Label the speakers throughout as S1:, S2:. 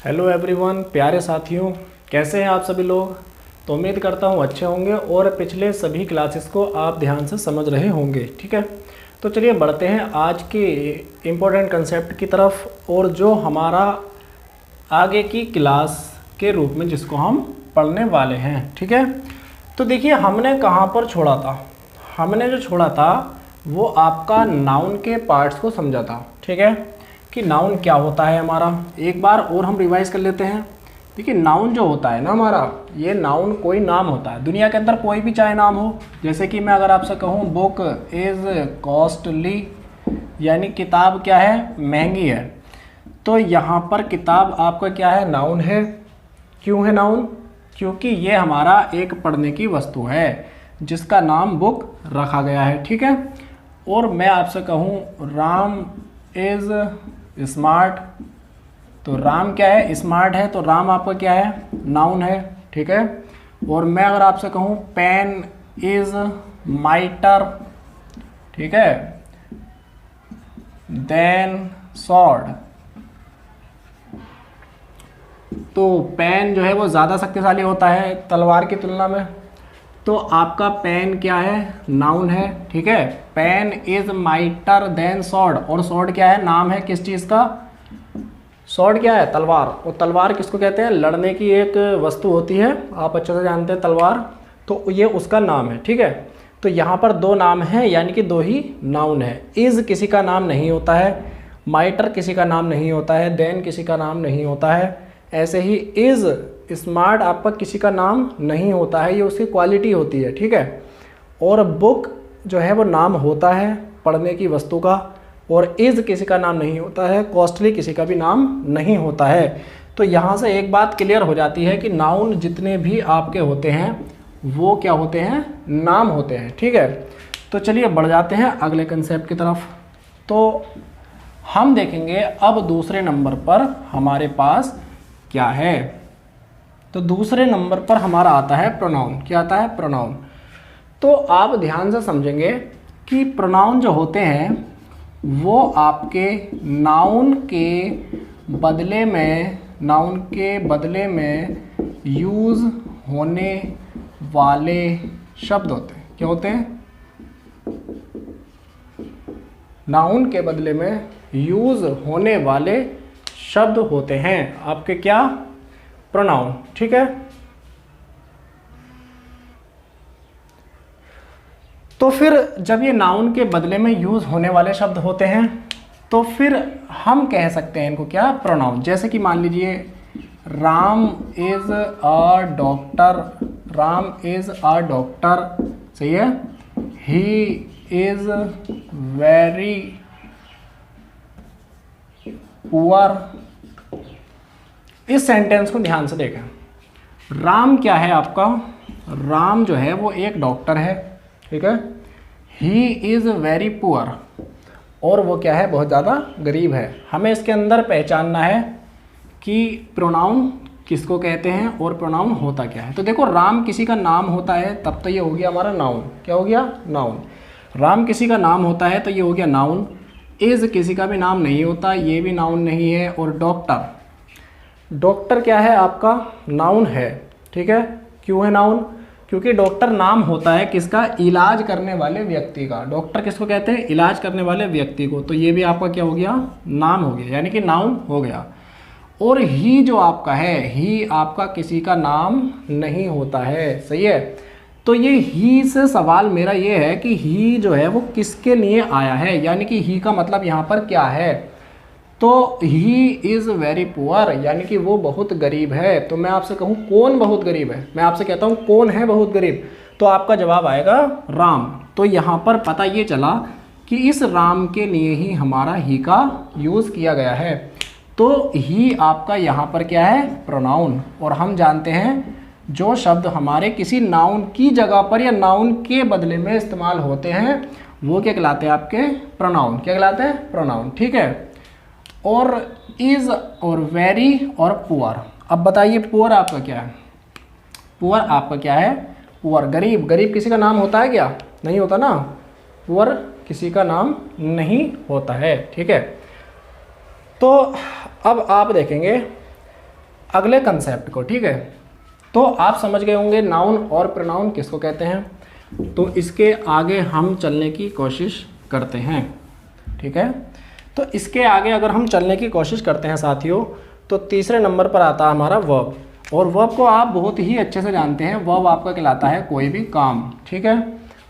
S1: Hello everyone, प्यारे साथियों, कैसे हैं आप सभी लोग। तो उम्मीद करता हूं अच्छे होंगे और पिछले सभी क्लासेस को आप ध्यान से समझ रहे होंगे। ठीक है, तो चलिए बढ़ते हैं आज के इम्पोर्टेंट कंसेप्ट की तरफ, और जो हमारा आगे की क्लास के रूप में जिसको हम पढ़ने वाले हैं। ठीक है, तो देखिए हमने कहाँ पर छोड़ा था। हमने जो छोड़ा था वो आपका नाउन के पार्ट्स को समझा था। ठीक है, कि नाउन क्या होता है हमारा, एक बार और हम रिवाइज कर लेते हैं। देखिए नाउन जो होता है ना हमारा, ये नाउन कोई नाम होता है दुनिया के अंदर, कोई भी चाहे नाम हो। जैसे कि मैं अगर आपसे कहूँ बुक इज़ कॉस्टली, यानी किताब क्या है, महंगी है, तो यहाँ पर किताब आपका क्या है, नाउन है। क्यों है नाउन? क्योंकि ये हमारा एक पढ़ने की वस्तु है जिसका नाम बुक रखा गया है। ठीक है, और मैं आपसे कहूँ राम इज़ स्मार्ट, तो राम क्या है, स्मार्ट है, तो राम आपका क्या है, नाउन है। ठीक है, और मैं अगर आपसे कहूँ पेन इज़ माइटर, ठीक है, देन सॉर्ड, तो पेन जो है वो ज़्यादा शक्तिशाली होता है तलवार की तुलना में, तो आपका पेन क्या है, नाउन है। ठीक है, pen is mightier than sword, और सॉर्ड क्या है, नाम है किस चीज़ का, सॉर्ड क्या है, तलवार। और तलवार किसको कहते हैं, लड़ने की एक वस्तु होती है, आप अच्छे से जानते हैं तलवार, तो ये उसका नाम है। ठीक है, तो यहाँ पर दो नाम हैं, यानी कि दो ही नाउन है। इज़ किसी का नाम नहीं होता है, माइटर किसी का नाम नहीं होता है, देन किसी का नाम नहीं होता है। ऐसे ही इज़ स्मार्ट आपका किसी का नाम नहीं होता है, ये उसकी क्वालिटी होती है। ठीक है, और बुक जो है वो नाम होता है पढ़ने की वस्तु का, और इज़ किसी का नाम नहीं होता है, कॉस्टली किसी का भी नाम नहीं होता है। तो यहाँ से एक बात क्लियर हो जाती है कि नाउन जितने भी आपके होते हैं वो क्या होते हैं, नाम होते हैं। ठीक है, तो चलिए बढ़ जाते हैं अगले कंसेप्ट की तरफ। तो हम देखेंगे अब दूसरे नंबर पर हमारे पास क्या है। तो दूसरे नंबर पर हमारा आता है प्रोनाउन। क्या आता है, प्रोनाउन। तो आप ध्यान से समझेंगे कि प्रोनाउन जो होते हैं वो आपके नाउन के बदले में यूज़ होने वाले शब्द होते हैं। क्या होते हैं, नाउन के बदले में यूज़ होने वाले शब्द होते हैं आपके क्या, प्रोनाउन। ठीक है, तो फिर जब ये नाउन के बदले में यूज होने वाले शब्द होते हैं तो फिर हम कह सकते हैं इनको क्या, प्रोनाउन। जैसे कि मान लीजिए Ram is a doctor, Ram is a doctor, सही है। He is very poor. इस सेंटेंस को ध्यान से देखें। राम क्या है आपका, राम जो है वो एक डॉक्टर है। ठीक है, ही इज़ वेरी पुअर, और वो क्या है, बहुत ज़्यादा गरीब है। हमें इसके अंदर पहचानना है कि प्रोनाउन किसको कहते हैं और प्रोनाउन होता क्या है। तो देखो राम किसी का नाम होता है तब तो ये हो गया हमारा नाउन। क्या हो गया, नाउन। राम किसी का नाम होता है तो ये हो गया नाउन। इज़ किसी का भी नाम नहीं होता, ये भी नाउन नहीं है। और डॉक्टर, डॉक्टर क्या है आपका, नाउन है। ठीक है, क्यों है नाउन, क्योंकि डॉक्टर नाम होता है किसका, इलाज करने वाले व्यक्ति का। डॉक्टर किसको कहते हैं, इलाज करने वाले व्यक्ति को, तो ये भी आपका क्या हो गया, नाम हो गया, यानी कि नाउन हो गया। और ही जो आपका है, ही आपका किसी का नाम नहीं होता है, सही है। तो ये ही से सवाल मेरा ये है कि ही जो है वो किसके लिए आया है, यानी कि ही का मतलब यहाँ पर क्या है। तो ही इज़ वेरी पुअर, यानी कि वो बहुत गरीब है। तो मैं आपसे कहूँ कौन बहुत गरीब है, मैं आपसे कहता हूँ कौन है बहुत गरीब, तो आपका जवाब आएगा राम। तो यहाँ पर पता ये चला कि इस राम के लिए ही हमारा ही का यूज़ किया गया है। तो ही आपका यहाँ पर क्या है, प्रोनाउन। और हम जानते हैं जो शब्द हमारे किसी नाउन की जगह पर या नाउन के बदले में इस्तेमाल होते हैं वो क्या कहलाते हैं, आपके प्रोनाउन। क्या कहलाते हैं, प्रोनाउन। ठीक है, और इज़ और वेरी और पुअर। अब बताइए पुअर आपका क्या है, पुअर आपका क्या है, पुअर गरीब। गरीब किसी का नाम होता है क्या, नहीं होता ना, पुअर किसी का नाम नहीं होता है। ठीक है, तो अब आप देखेंगे अगले कंसेप्ट को, ठीक है। तो आप समझ गए होंगे नाउन और प्रोनाउन किसको कहते हैं। तो इसके आगे हम चलने की कोशिश करते हैं, ठीक है। तो इसके आगे अगर हम चलने की कोशिश करते हैं साथियों, तो तीसरे नंबर पर आता है हमारा वर्ब। और वर्ब को आप बहुत ही अच्छे से जानते हैं, वर्ब आपका कहलाता है कोई भी काम, ठीक है।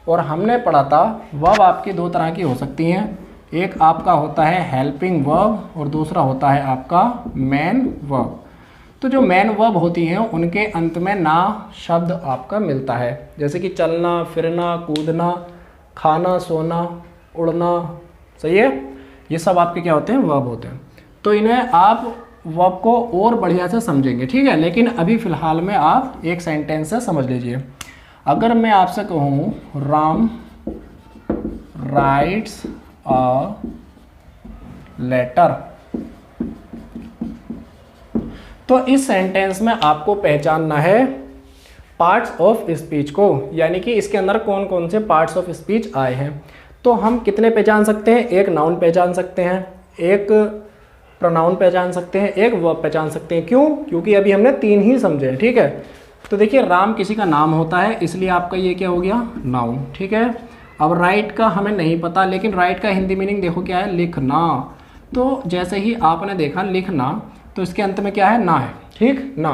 S1: और हमने पढ़ा था वर्ब आपकी दो तरह की हो सकती हैं, एक आपका होता है हेल्पिंग वर्ब और दूसरा होता है आपका मेन वर्ब। तो जो मेन वर्ब होती हैं उनके अंत में ना शब्द आपका मिलता है, जैसे कि चलना, फिरना, कूदना, खाना, सोना, उड़ना, सही है। ये सब आपके क्या होते हैं, वर्ब होते हैं। तो इन्हें आप वर्ब को और बढ़िया से समझेंगे, ठीक है। लेकिन अभी फ़िलहाल में आप एक सेंटेंस से समझ लीजिए। अगर मैं आपसे कहूँ राम राइट्स अ लेटर, तो इस सेंटेंस में आपको पहचानना है पार्ट्स ऑफ स्पीच को, यानी कि इसके अंदर कौन कौन से पार्ट्स ऑफ स्पीच आए हैं। तो हम कितने पहचान सकते हैं, एक नाउन पहचान सकते हैं, एक प्रोनाउन पहचान सकते हैं, एक वर्ब पहचान सकते हैं। क्यों? क्योंकि अभी हमने 3 ही समझे हैं, ठीक है। तो देखिए राम किसी का नाम होता है, इसलिए आपका ये क्या हो गया, नाउन, ठीक है। अब राइट का हमें नहीं पता, लेकिन राइट का हिंदी मीनिंग देखो क्या है, लिखना। तो जैसे ही आपने देखा लिखना, तो इसके अंत में क्या है, ना है, ठीक ना।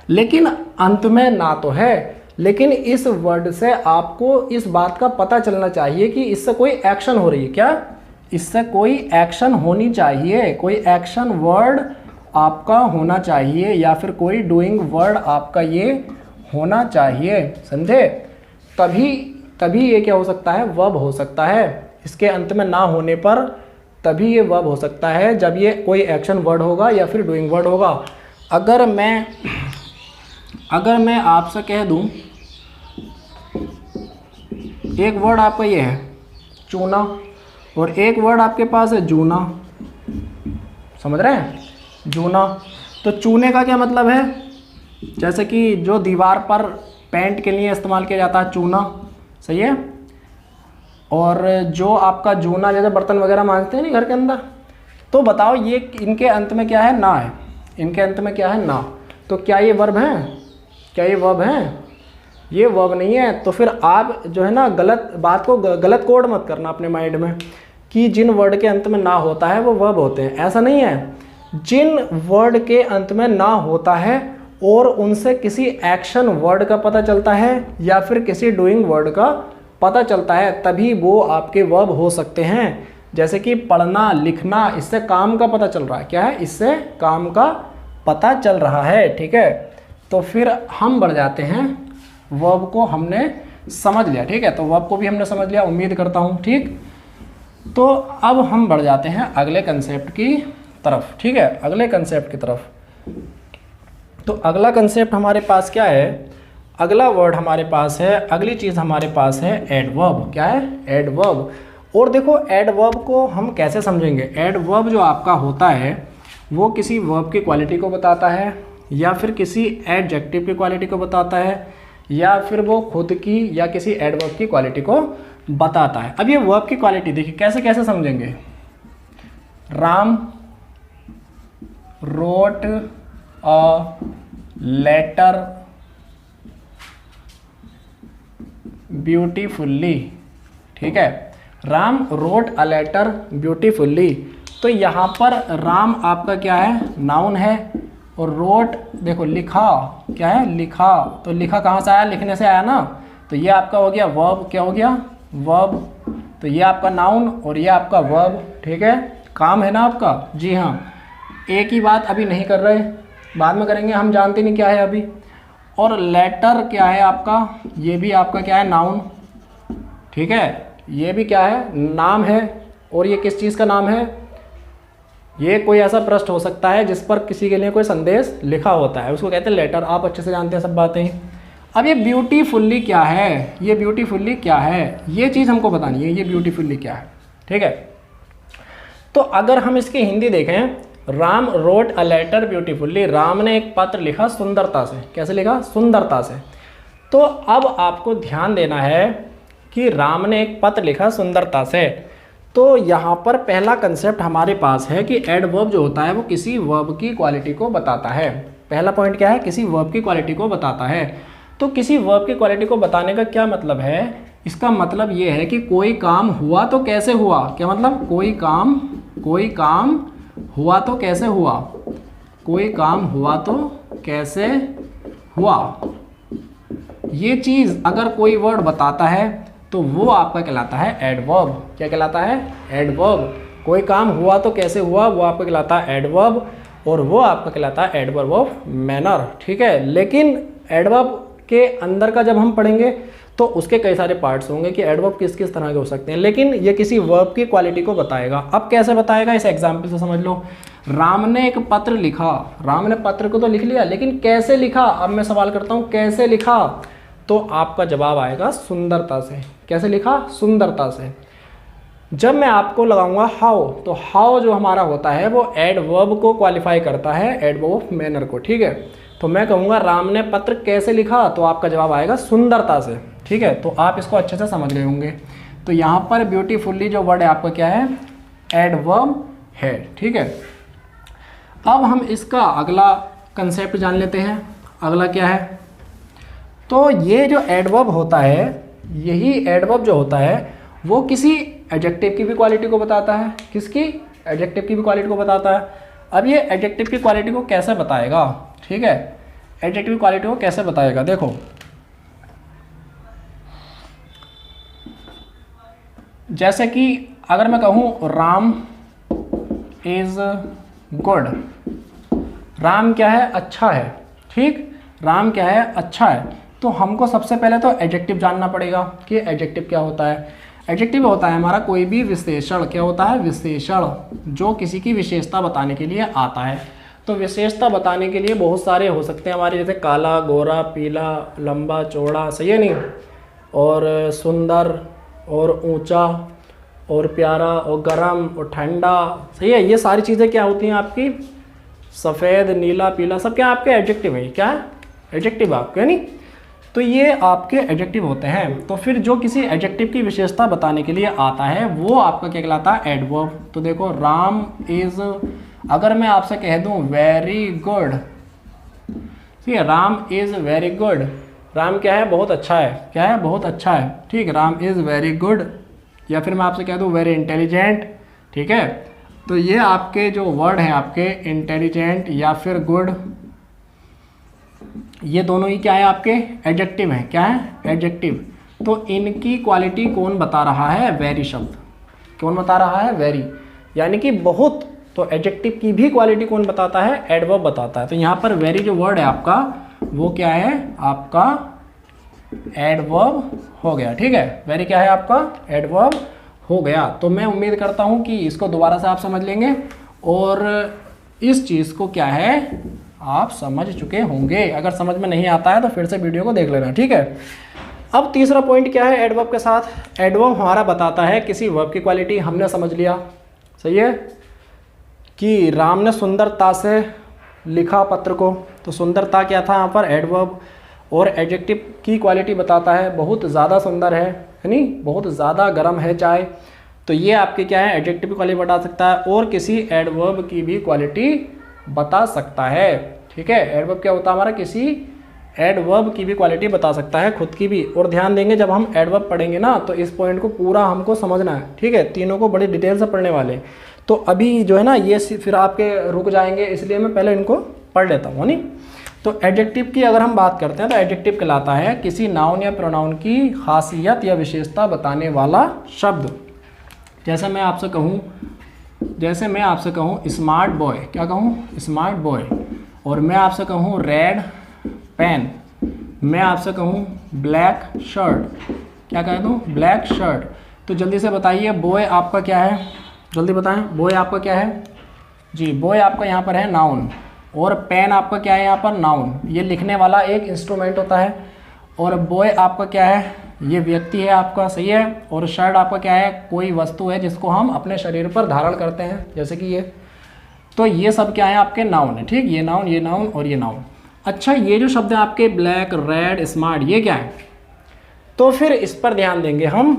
S1: लेकिन अंत में ना तो है, लेकिन इस वर्ड से आपको इस बात का पता चलना चाहिए कि इससे कोई एक्शन हो रही है। क्या? इससे कोई एक्शन होनी चाहिए, कोई एक्शन वर्ड आपका होना चाहिए, या फिर कोई डूइंग वर्ड आपका ये होना चाहिए, समझे। तभी ये क्या हो सकता है, वर्ब हो सकता है। इसके अंत में ना होने पर तभी ये वर्ब हो सकता है, जब ये कोई एक्शन वर्ड होगा या फिर डूइंग वर्ड होगा। अगर मैं आपसे कह दूं, एक वर्ड आपका ये है चूना, और एक वर्ड आपके पास है जूना, समझ रहे हैं, जूना। तो चूने का क्या मतलब है, जैसे कि जो दीवार पर पेंट के लिए इस्तेमाल किया जाता है, चूना, सही है। और जो आपका जूना जैसे बर्तन वगैरह मांजते हैं नहीं घर के अंदर, तो बताओ ये इनके अंत में क्या है, ना है, इनके अंत में क्या है, ना। तो क्या ये वर्ब है, क्या ये वर्ब है, ये वर्ब नहीं है। तो फिर आप जो है ना गलत बात को गलत कोड मत करना अपने माइंड में कि जिन वर्ड के अंत में ना होता है वो वर्ब होते हैं, ऐसा नहीं है। जिन वर्ड के अंत में ना होता है और उनसे किसी एक्शन वर्ड का पता चलता है या फिर किसी डूइंग वर्ड का पता चलता है, तभी वो आपके वर्ब हो सकते हैं। जैसे कि पढ़ना, लिखना, इससे काम का पता चल रहा है, क्या है, इससे काम का पता चल रहा है, ठीक है। तो फिर हम बढ़ जाते हैं, वर्ब को हमने समझ लिया, ठीक है। तो वर्ब को भी हमने समझ लिया, उम्मीद करता हूँ, ठीक। तो अब हम बढ़ जाते हैं अगले कंसेप्ट की तरफ, ठीक है, अगले कंसेप्ट की तरफ। तो अगला कंसेप्ट हमारे पास क्या है, अगला वर्ड हमारे पास है, अगली चीज़ हमारे पास है एडवर्ब। क्या है, एडवर्ब। और देखो एडवर्ब को हम कैसे समझेंगे। एडवर्ब जो आपका होता है वो किसी वर्ब की क्वालिटी को बताता है, या फिर किसी एडजेक्टिव की क्वालिटी को बताता है, या फिर वो खुद की या किसी एडवर्ब की क्वालिटी को बताता है। अब ये वर्ब की क्वालिटी देखिए कैसे कैसे समझेंगे। Ram wrote a letter beautifully, ठीक है। Ram wrote a letter beautifully. तो यहाँ पर राम आपका क्या है, नाउन है, और रोट देखो लिखा, क्या है, लिखा। तो लिखा कहाँ से आया, लिखने से आया ना। तो ये आपका हो गया वर्ब, क्या हो गया, वर्ब। तो ये आपका नाउन और ये आपका वर्ब, ठीक है। काम है ना आपका, जी हाँ। एक ही बात अभी नहीं कर रहे, बाद में करेंगे, हम जानते नहीं क्या है अभी। और लेटर क्या है आपका, ये भी आपका क्या है, नाउन, ठीक है। ये भी क्या है, नाम है। और ये किस चीज़ का नाम है, ये कोई ऐसा पृष्ठ हो सकता है जिस पर किसी के लिए कोई संदेश लिखा होता है, उसको कहते हैं लेटर। आप अच्छे से जानते हैं सब बातें। अब ये ब्यूटीफुल्ली क्या है, ये ब्यूटीफुल्ली क्या है, ये चीज़ हमको बतानी है, ये ब्यूटीफुल्ली क्या है, ठीक है। तो अगर हम इसकी हिंदी देखें, Ram wrote a letter beautifully, Ram ने एक पत्र लिखा सुंदरता से। कैसे लिखा, सुंदरता से। तो अब आपको ध्यान देना है कि राम ने एक पत्र लिखा सुंदरता से। तो यहाँ पर पहला कंसेप्ट हमारे पास है कि एडवर्ब जो होता है वो किसी वर्ब की क्वालिटी को बताता है। पहला पॉइंट क्या है, किसी वर्ब की क्वालिटी को बताता है। तो किसी वर्ब की क्वालिटी को बताने का क्या मतलब है, इसका मतलब ये है कि कोई काम हुआ तो कैसे हुआ। क्या मतलब, कोई काम हुआ तो कैसे हुआ, कोई काम हुआ तो कैसे हुआ। ये चीज़ अगर कोई वर्ड बताता है तो वो आपका कहलाता है एडवर्ब। क्या कहलाता है, एडवर्ब। कोई काम हुआ तो कैसे हुआ वो आपका कहलाता है एडवर्ब, और वो आपका कहलाता है एडवर्ब ऑफ मैनर। ठीक है, लेकिन एडवर्ब के अंदर का जब हम पढ़ेंगे तो उसके कई सारे पार्ट्स होंगे कि एडवर्ब किस किस तरह के हो सकते हैं, लेकिन ये किसी वर्ब की क्वालिटी को बताएगा। अब कैसे बताएगा, इस एग्जाम्पल से समझ लो। राम ने एक पत्र लिखा, राम ने पत्र को तो लिख लिया, लेकिन कैसे लिखा। अब मैं सवाल करता हूँ कैसे लिखा, तो आपका जवाब आएगा सुंदरता से। कैसे लिखा, सुंदरता से। जब मैं आपको लगाऊंगा हाउ, तो हाउ जो हमारा होता है वो एडवर्ब को क्वालिफाई करता है, एडवर्ब ऑफ मैनर को। ठीक है, तो मैं कहूँगा राम ने पत्र कैसे लिखा, तो आपका जवाब आएगा सुंदरता से। ठीक है, तो आप इसको अच्छे से समझ गए होंगे। तो यहाँ पर ब्यूटीफुली जो वर्ड है आपका क्या है, एडवर्ब है। ठीक है, अब हम इसका अगला कंसेप्ट जान लेते हैं। अगला क्या है, तो ये जो एडवर्ब होता है, यही एडवर्ब जो होता है वो किसी एडजेक्टिव की भी क्वालिटी को बताता है। किसकी, एडजेक्टिव की भी क्वालिटी को बताता है। अब ये एडजेक्टिव की क्वालिटी को कैसे बताएगा, ठीक है, एडजेक्टिव की क्वालिटी को कैसे बताएगा, देखो। जैसे कि अगर मैं कहूँ राम इज गुड, राम क्या है, अच्छा है। ठीक, राम क्या है, अच्छा है। तो हमको सबसे पहले तो एडजेक्टिव जानना पड़ेगा कि एडजेक्टिव क्या होता है। एडजेक्टिव होता है हमारा कोई भी विशेषण। क्या होता है, विशेषण, जो किसी की विशेषता बताने के लिए आता है। तो विशेषता बताने के लिए बहुत सारे हो सकते हैं हमारे, जैसे काला, गोरा, पीला, लंबा, चौड़ा, सही है नहीं, और सुंदर, और ऊंचा, और प्यारा, और गर्म, और ठंडा, सही है। ये सारी चीज़ें क्या होती हैं आपकी, सफ़ेद, नीला, पीला, सब क्या आपके एडजेक्टिव है। क्या है, एडजेक्टिव आपके, है नहीं। तो ये आपके एडजेक्टिव होते हैं। तो फिर जो किसी एडजेक्टिव की विशेषता बताने के लिए आता है वो आपका क्या कहलाता है, एडवर्ब। तो देखो राम इज़, अगर मैं आपसे कह दूं वेरी गुड, ठीक है, Ram is very good, Ram क्या है, बहुत अच्छा है। क्या है, बहुत अच्छा है। ठीक, राम इज़ वेरी गुड। या फिर मैं आपसे कह दूं वेरी इंटेलिजेंट, ठीक है। तो ये आपके जो वर्ड हैं आपके इंटेलिजेंट या फिर गुड, ये दोनों ही क्या है, आपके एडजेक्टिव हैं। क्या है, एडजेक्टिव। तो इनकी क्वालिटी कौन बता रहा है, वेरी शब्द। कौन बता रहा है, वेरी, यानी कि बहुत। तो एडजेक्टिव की भी क्वालिटी कौन बताता है, एडवर्ब बताता है। तो यहाँ पर वेरी जो वर्ड है आपका वो क्या है, आपका एडवर्ब हो गया। ठीक है, वेरी क्या है आपका, एडवर्ब हो गया। तो मैं उम्मीद करता हूँ कि इसको दोबारा से आप समझ लेंगे और इस चीज़ को क्या है, आप समझ चुके होंगे। अगर समझ में नहीं आता है तो फिर से वीडियो को देख लेना। ठीक है, अब तीसरा पॉइंट क्या है एडवर्ब के साथ, एडवर्ब हमारा बताता है किसी वर्ब की क्वालिटी। हमने समझ लिया, सही है, कि राम ने सुंदरता से लिखा पत्र को। तो सुंदरता क्या था यहाँ पर, एडवर्ब। और एडजेक्टिव की क्वालिटी बताता है बहुत ज़्यादा सुंदर है नहीं, बहुत ज़्यादा गर्म है चाय। तो ये आपके क्या है, एडजेक्टिव की क्वालिटी बता सकता है। और किसी एडवर्ब की भी क्वालिटी बता सकता है। ठीक है, एडवर्ब क्या होता है हमारा, किसी एडवर्ब की भी क्वालिटी बता सकता है, खुद की भी। और ध्यान देंगे जब हम एडवर्ब पढ़ेंगे ना तो इस पॉइंट को पूरा हमको समझना है। ठीक है, तीनों को बड़ी डिटेल से पढ़ने वाले। तो अभी जो है ना ये फिर आपके रुक जाएंगे, इसलिए मैं पहले इनको पढ़ लेता हूँ, नहीं। तो एडजेक्टिव की अगर हम बात करते हैं तो एडजेक्टिव कहलाता है किसी नाउन या प्रोनाउन की खासियत या विशेषता बताने वाला शब्द। जैसे मैं आपसे कहूँ स्मार्ट बॉय, क्या कहूँ, स्मार्ट बॉय। और मैं आपसे कहूँ रेड पेन, मैं आपसे कहूँ ब्लैक शर्ट, क्या कह दूँ, ब्लैक शर्ट। तो जल्दी से बताइए बॉय आपका क्या है, जल्दी बताएं, बॉय आपका क्या है जी। बॉय आपका यहाँ पर है नाउन, और पेन आपका क्या है यहाँ पर, नाउन। ये लिखने वाला एक इंस्ट्रूमेंट होता है। और बॉय आपका क्या है, ये व्यक्ति है आपका, सही है। और शर्ट आपका क्या है, कोई वस्तु है जिसको हम अपने शरीर पर धारण करते हैं, जैसे कि ये। तो ये सब क्या है आपके नाउन है। ठीक, ये नाउन और ये नाउन। अच्छा, ये जो शब्द है आपके ब्लैक, रेड, स्मार्ट, ये क्या है। तो फिर इस पर ध्यान देंगे हम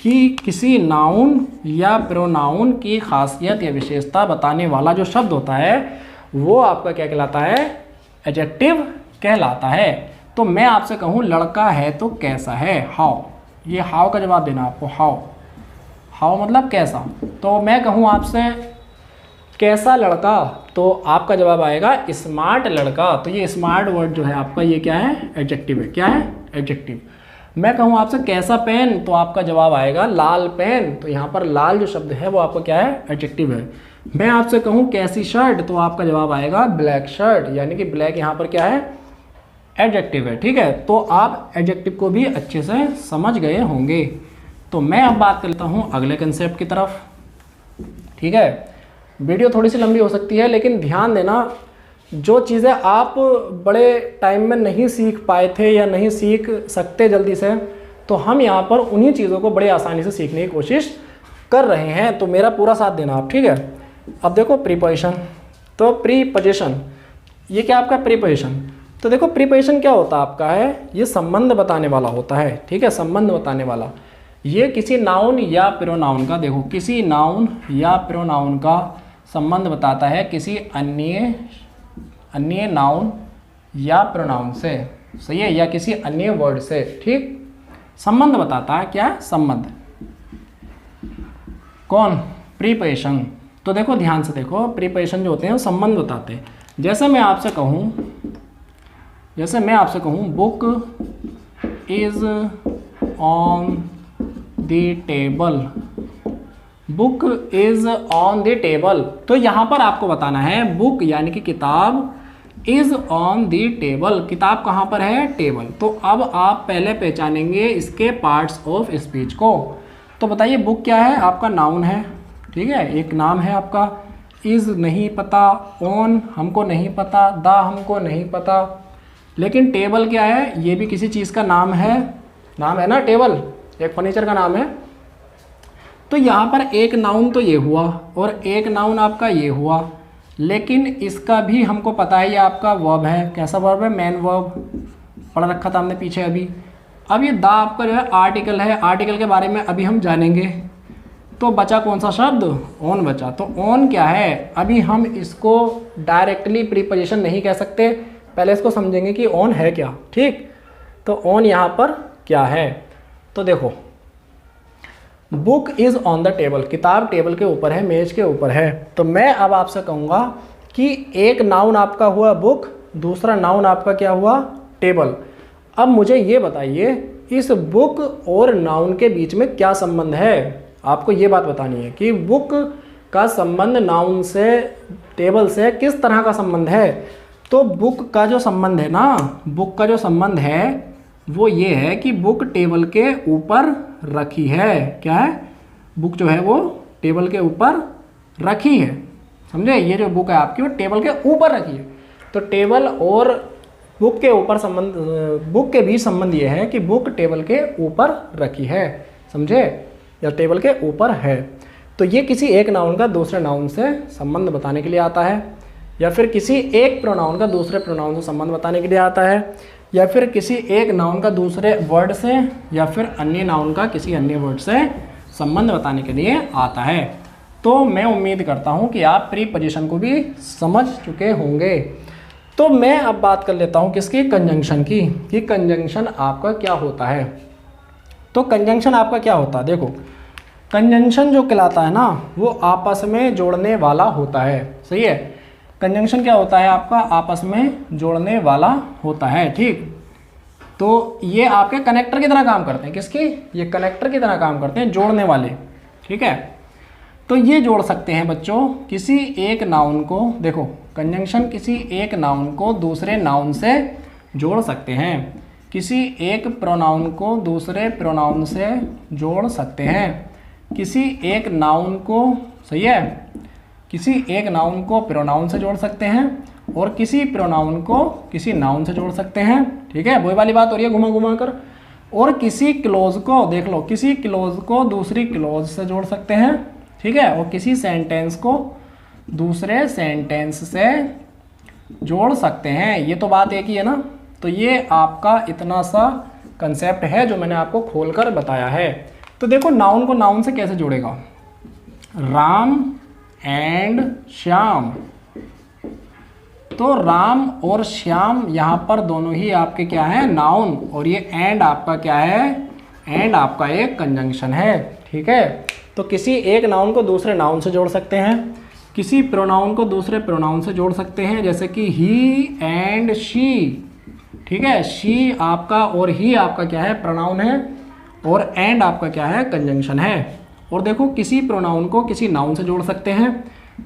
S1: कि किसी नाउन या प्रोनाउन की खासियत या विशेषता बताने वाला जो शब्द होता है वो आपका क्या कहलाता है, एडजेक्टिव कहलाता है। तो मैं आपसे कहूँ लड़का है तो कैसा है, हाउ, ये हाउ का जवाब देना आपको, हाउ, हाउ मतलब कैसा। तो मैं कहूँ आपसे कैसा लड़का, तो आपका जवाब आएगा स्मार्ट लड़का। तो ये स्मार्ट वर्ड जो है आपका ये क्या है, एडजेक्टिव है। क्या है, एडजेक्टिव। मैं कहूँ आपसे कैसा पेन, तो आपका जवाब आएगा लाल पेन। तो यहाँ पर लाल जो शब्द है वो आपका क्या है, एडजेक्टिव है। मैं आपसे कहूँ कैसी शर्ट, तो आपका जवाब आएगा ब्लैक शर्ट, यानी कि ब्लैक यहाँ पर क्या है, एडजेक्टिव है। ठीक है, तो आप एडजेक्टिव को भी अच्छे से समझ गए होंगे। तो मैं अब बात करता हूँ अगले कंसेप्ट की तरफ। ठीक है, वीडियो थोड़ी सी लंबी हो सकती है, लेकिन ध्यान देना, जो चीज़ें आप बड़े टाइम में नहीं सीख पाए थे या नहीं सीख सकते जल्दी से, तो हम यहाँ पर उन्हीं चीज़ों को बड़े आसानी से सीखने की कोशिश कर रहे हैं। तो मेरा पूरा साथ देना आप। ठीक है, अब देखो प्रीपोजिशन, तो प्रीपोजिशन ये क्या आपका प्रीपोजिशन, तो देखो प्रीपोजिशन क्या होता है आपका है, ये संबंध बताने वाला होता है। ठीक है, संबंध बताने वाला, ये किसी नाउन या प्रोनाउन का, देखो किसी नाउन या प्रोनाउन का संबंध बताता है किसी अन्य नाउन या प्रोनाउन से, सही है, या किसी अन्य वर्ड से। ठीक, संबंध बताता है, क्या संबंध, कौन, प्रीपोजिशन। तो देखो ध्यान से देखो, प्रीपोजिशन जो होते हैं वो संबंध बताते हैं। जैसे मैं आपसे कहूँ book is on the table, book is on the table, तो यहाँ पर आपको बताना है बुक यानी कि किताब, इज ऑन द टेबल, किताब कहाँ पर है, टेबल। तो अब आप पहले पहचानेंगे इसके पार्ट्स ऑफ स्पीच को। तो बताइए बुक क्या है, आपका नाउन है। ठीक है, एक नाम है आपका, इज नहीं पता, ऑन हमको नहीं पता, द हमको नहीं पता, लेकिन टेबल क्या है, ये भी किसी चीज़ का नाम है ना, टेबल एक फर्नीचर का नाम है। तो यहाँ पर एक नाउन तो ये हुआ और एक नाउन आपका ये हुआ, लेकिन इसका भी हमको पता है ये आपका वर्ब है। कैसा वर्ब है, मेन वर्ब, पढ़ रखा था हमने पीछे अभी। अब ये द आपका जो है आर्टिकल है, आर्टिकल के बारे में अभी हम जानेंगे। तो बचा कौन सा शब्द, ऑन बचा। तो ऑन क्या है, अभी हम इसको डायरेक्टली प्रीपोजिशन नहीं कह सकते, पहले इसको समझेंगे कि ऑन है क्या। ठीक, तो ऑन यहाँ पर क्या है, तो देखो book is on the table, किताब टेबल के ऊपर है, मेज के ऊपर है। तो मैं अब आपसे कहूँगा कि एक नाउन आपका हुआ बुक, दूसरा नाउन आपका क्या हुआ, टेबल। अब मुझे ये बताइए इस बुक और नाउन के बीच में क्या संबंध है, आपको ये बात बतानी है कि बुक का संबंध नाउन से, टेबल से किस तरह का संबंध है। तो बुक का जो संबंध है ना, बुक का जो संबंध है वो ये है कि बुक टेबल के ऊपर रखी है। क्या है, बुक जो है वो टेबल के ऊपर रखी है, समझे, ये जो बुक है आपकी वो टेबल के ऊपर रखी है। तो टेबल और बुक के ऊपर संबंध, बुक के बीच संबंध ये है कि बुक टेबल के ऊपर रखी है, समझे, या टेबल के ऊपर है। तो ये किसी एक नाउन का दूसरे नाउन से संबंध बताने के लिए आता है, या फिर किसी एक प्रोनाउन का दूसरे प्रोनाउन से संबंध बताने के लिए आता है, या फिर किसी एक नाउन का दूसरे वर्ड से, या फिर अन्य नाउन का किसी अन्य वर्ड से संबंध बताने के लिए आता है। तो मैं उम्मीद करता हूँ कि आप प्रीपोजिशन को भी समझ चुके होंगे। तो मैं अब बात कर लेता हूँ किसकी, कंजंक्शन की, कि कंजंक्शन आपका क्या होता है। तो कंजंक्शन आपका क्या होता है, देखो कंजंक्शन जो कहलाता है ना वो आपस में जोड़ने वाला होता है, सही है। कंजंक्शन क्या होता है आपका, आपस में जोड़ने वाला होता है। ठीक, तो ये आपके कनेक्टर की तरह काम करते हैं, किसकी, ये कनेक्टर की तरह काम करते हैं, जोड़ने वाले। ठीक है, तो ये जोड़ सकते हैं बच्चों किसी एक नाउन को, देखो कंजंक्शन किसी एक नाउन को दूसरे नाउन से जोड़ सकते हैं, किसी एक प्रोनाउन को दूसरे प्रोनाउन से जोड़ सकते हैं, किसी एक नाउन को, सही है, किसी एक नाउन को प्रोनाउन से जोड़ सकते हैं, और किसी प्रोनाउन को किसी नाउन से जोड़ सकते हैं। ठीक है, वही वाली बात हो रही है घुमा घुमा कर। और किसी क्लोज को, देख लो, किसी क्लोज को दूसरी क्लोज से जोड़ सकते हैं। ठीक है, और किसी सेंटेंस को दूसरे सेंटेंस से जोड़ सकते हैं। ये तो बात एक ही है ना। तो ये आपका इतना सा कंसेप्ट है जो मैंने आपको खोलकर बताया है। तो देखो नाउन को नाउन से कैसे जोड़ेगा, राम एंड श्याम। तो राम और श्याम यहाँ पर दोनों ही आपके क्या है, नाउन, और ये एंड आपका क्या है, एंड आपका एक कंजंक्शन है। ठीक है, तो किसी एक नाउन को दूसरे नाउन से जोड़ सकते हैं, किसी प्रोनाउन को दूसरे प्रोनाउन से जोड़ सकते हैं, जैसे कि ही एंड शी। ठीक है, शी आपका और ही आपका क्या है, प्रोनाउन है, और एंड आपका क्या है, कंजंक्शन है। और देखो किसी प्रोनाउन को किसी नाउन से जोड़ सकते हैं,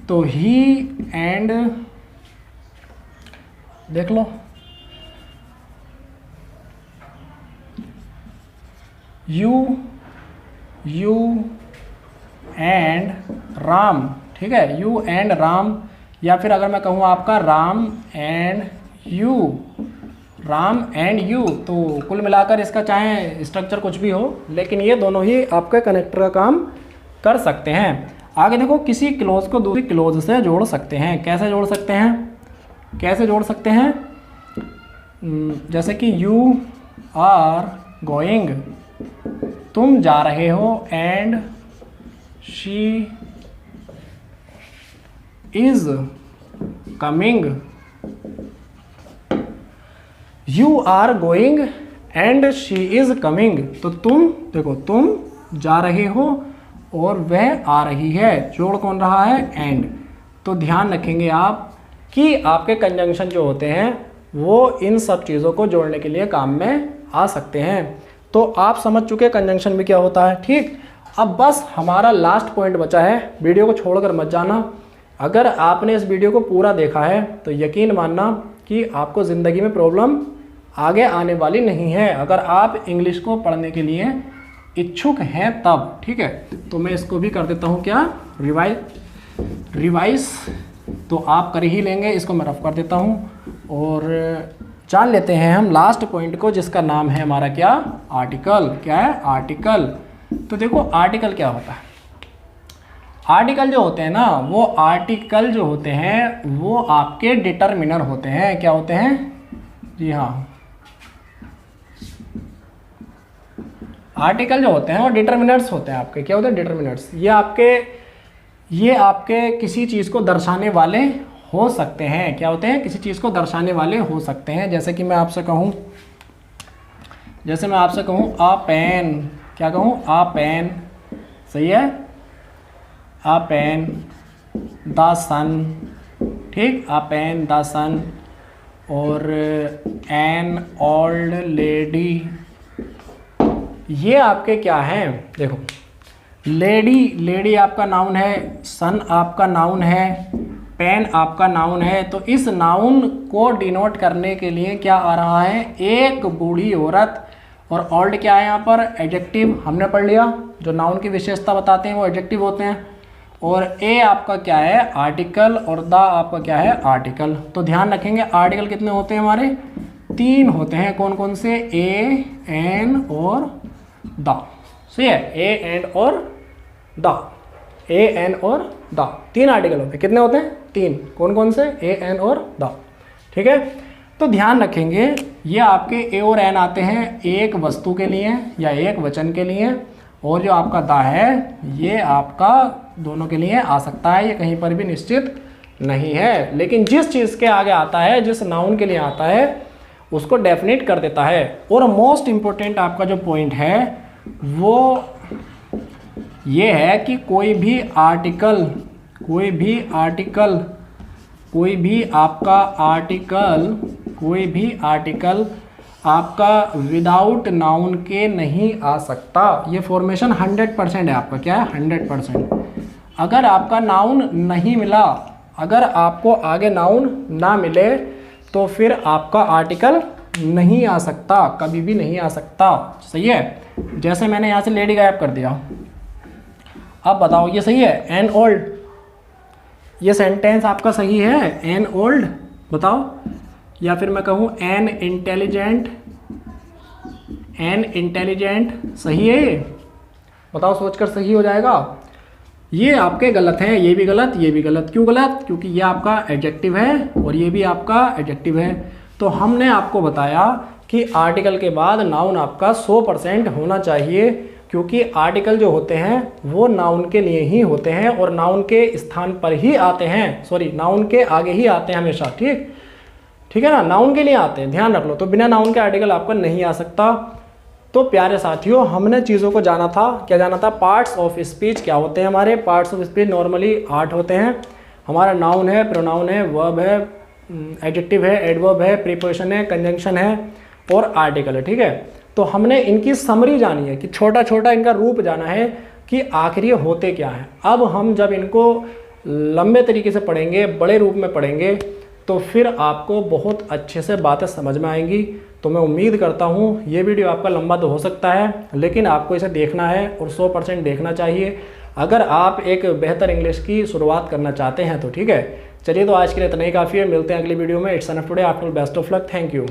S1: तो ही एंड, देख लो, यू एंड राम। ठीक है, यू एंड राम, या फिर अगर मैं कहूँ आपका Ram and you, Ram and you, तो कुल मिलाकर इसका चाहे स्ट्रक्चर कुछ भी हो, लेकिन ये दोनों ही आपके कनेक्टर का काम कर सकते हैं। आगे देखो, किसी क्लोज को दूसरी क्लोज से जोड़ सकते हैं। कैसे जोड़ सकते हैं, कैसे जोड़ सकते हैं, जैसे कि यू आर गोइंग, तुम जा रहे हो, and she is coming. You are going and she is coming, तो तुम देखो, तुम जा रहे हो और वह आ रही है, जोड़ कौन रहा है, एंड। तो ध्यान रखेंगे आप कि आपके कंजंक्शन जो होते हैं वो इन सब चीज़ों को जोड़ने के लिए काम में आ सकते हैं। तो आप समझ चुके कंजंक्शन में क्या होता है। ठीक, अब बस हमारा लास्ट पॉइंट बचा है, वीडियो को छोड़कर मत जाना। अगर आपने इस वीडियो को पूरा देखा है तो यकीन मानना कि आपको ज़िंदगी में प्रॉब्लम आगे आने वाली नहीं है, अगर आप इंग्लिश को पढ़ने के लिए इच्छुक हैं तब। ठीक है, तो मैं इसको भी कर देता हूँ क्या, रिवाइज, तो आप कर ही लेंगे, इसको मैं रफ कर देता हूँ। और जान लेते हैं हम लास्ट पॉइंट को, जिसका नाम है हमारा क्या, आर्टिकल। क्या है, आर्टिकल। तो देखो आर्टिकल क्या होता है, आर्टिकल जो होते हैं ना, वो आर्टिकल जो होते हैं वो आपके डिटरमिनर होते हैं। क्या होते हैं, जी हाँ, आर्टिकल जो होते हैं वो डिटरमिनर्स होते हैं आपके। क्या होते हैं, डिटरमिनर्स। ये आपके किसी चीज़ को दर्शाने वाले हो सकते हैं। क्या होते हैं, किसी चीज़ को दर्शाने वाले हो सकते हैं। जैसे कि मैं आपसे कहूँ, आ पेन, क्या कहूँ, आ पेन, सही है, आ पेन, द सन। ठीक, आ पेन, द सन, और एन ओल्ड लेडी, ये आपके क्या हैं, देखो, लेडी आपका नाउन है, सन आपका नाउन है, पेन आपका नाउन है। तो इस नाउन को डिनोट करने के लिए क्या आ रहा है, एक बूढ़ी औरत। और ओल्ड क्या है यहाँ पर, एडजेक्टिव, हमने पढ़ लिया, जो नाउन की विशेषता बताते हैं वो एडजेक्टिव होते हैं। और ए आपका क्या है, आर्टिकल, और द आपका क्या है, आर्टिकल। तो ध्यान रखेंगे आर्टिकल कितने होते हैं हमारे, 3 होते हैं। कौन कौन से, ए, एन और द। सही है, ए, एन और द, ए, एन और द, 3 आर्टिकल होते हैं। कितने होते हैं, 3। कौन कौन से, ए, एन और द। ठीक है, तो ध्यान रखेंगे ये आपके ए और एन आते हैं एक वस्तु के लिए या एक वचन के लिए, और जो आपका द है ये आपका दोनों के लिए आ सकता है, ये कहीं पर भी निश्चित नहीं है। लेकिन जिस चीज़ के आगे आता है, जिस नाउन के लिए आता है, उसको डेफिनेट कर देता है। और मोस्ट इम्पोर्टेंट आपका जो पॉइंट है वो ये है कि कोई भी आर्टिकल आपका विदाउट नाउन के नहीं आ सकता। ये फॉर्मेशन 100% है आपका। क्या है, 100%। अगर आपका नाउन नहीं मिला, अगर आपको आगे नाउन ना मिले, तो फिर आपका आर्टिकल नहीं आ सकता, कभी भी नहीं आ सकता। सही है, जैसे मैंने यहाँ से लेडी गायब कर दिया। अब बताओ ये सही है, एन ओल्ड, ये सेंटेंस आपका सही है, एन ओल्ड, बताओ। या फिर मैं कहूँ एन इंटेलिजेंट, सही है ये, बताओ, सोचकर सही हो जाएगा। ये आपके गलत हैं, ये भी गलत, ये भी गलत। क्यों गलत, क्योंकि ये आपका एडजेक्टिव है और ये भी आपका एडजेक्टिव है। तो हमने आपको बताया कि आर्टिकल के बाद नाउन आपका 100% होना चाहिए, क्योंकि आर्टिकल जो होते हैं वो नाउन के लिए ही होते हैं और नाउन के स्थान पर ही आते हैं, सॉरी नाउन के आगे ही आते हैं हमेशा। ठीक है ना, नाउन के लिए आते हैं, ध्यान रख लो। तो बिना नाउन के आर्टिकल आपका नहीं आ सकता। तो प्यारे साथियों, हमने चीज़ों को जाना था, क्या जाना था, पार्ट्स ऑफ स्पीच क्या होते हैं। हमारे पार्ट्स ऑफ स्पीच नॉर्मली 8 होते हैं। हमारा नाउन है, प्रोनाउन है, वर्ब है, एडजेक्टिव है, एडवर्ब है, प्रीपोजिशन है, कंजंक्शन है और आर्टिकल है। ठीक है, तो हमने इनकी समरी जानी है कि छोटा छोटा इनका रूप जाना है कि आखिर ये होते क्या है। अब हम जब इनको लंबे तरीके से पढ़ेंगे, बड़े रूप में पढ़ेंगे, तो फिर आपको बहुत अच्छे से बातें समझ में आएंगी। तो मैं उम्मीद करता हूँ ये वीडियो आपका लंबा तो हो सकता है, लेकिन आपको इसे देखना है और 100% देखना चाहिए अगर आप एक बेहतर इंग्लिश की शुरुआत करना चाहते हैं तो। ठीक है, चलिए तो आज के लिए इतना ही काफ़ी है। मिलते हैं अगली वीडियो में। It's enough today, after best of luck, thank you.